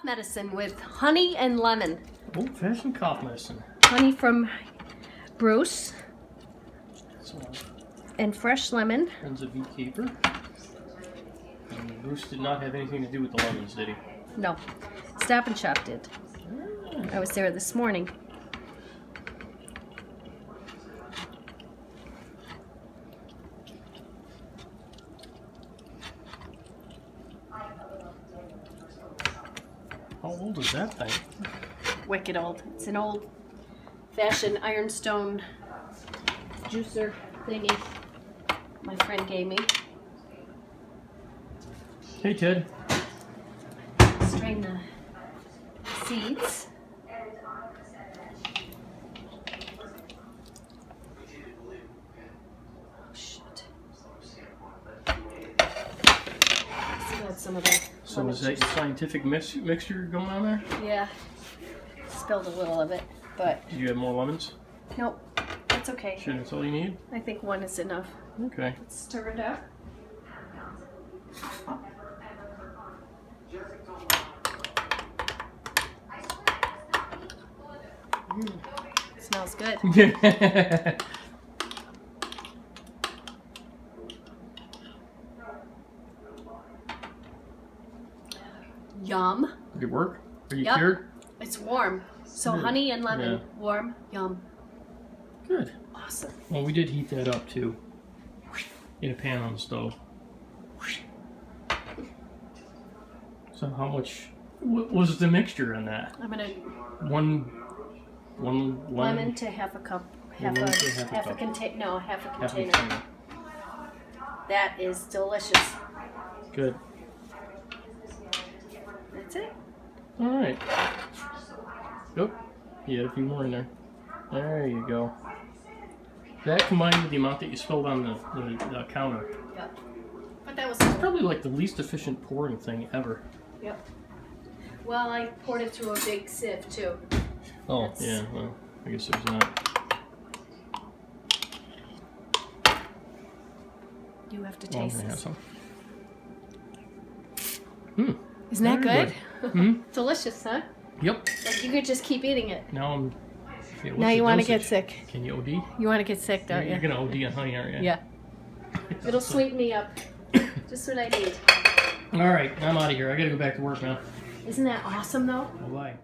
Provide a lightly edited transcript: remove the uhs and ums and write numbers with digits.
medicine with honey and lemon. Old-fashioned cough medicine. Honey from Bruce. And fresh lemon. Friends of Beekeeper. And Bruce did not have anything to do with the lemons, did he? No. Stop and Shop did. I was there this morning. How old is that thing? Wicked old. It's an old-fashioned ironstone juicer thingy my friend gave me. Hey, Ted. Strain the seeds. Oh, shit. Spilled some of that. So is that your scientific mixture going on there? Yeah. Spilled a little of it, but... Did you have more lemons? Nope. That's okay. Sure, that's all you need? I think one is enough. Okay. Let's stir it up. Smells good. Yum. Did it work? Are you Yep. cured? It's warm. So Good. honey and lemon. Yeah. Warm. Yum. Good. Awesome. Well, we did heat that up too. In a pan on the stove. So how much was the mixture in that? I'm gonna One lemon to half a cup. Half a container. No, half a container. That is delicious. Good. That's it. All right. Oop. You had a few more in there. There you go. That combined with the amount that you spilled on the counter. Yep. But that was Probably like the least efficient pouring thing ever. Yep. Well, I poured it through a big sieve too. Oh, yeah. Well, I guess there's that. You have to taste this. Some. Isn't that good? Hmm? Delicious, huh? Yep. Like you could just keep eating it. Now I'm. Yeah, Now you want to get sick. Can you OD? You want to get sick, don't you? You're gonna OD on honey, aren't you? Yeah. It'll sweeten me up. Just what I need. All right, I'm out of here. I gotta go back to work now. Isn't that awesome, though? Bye bye.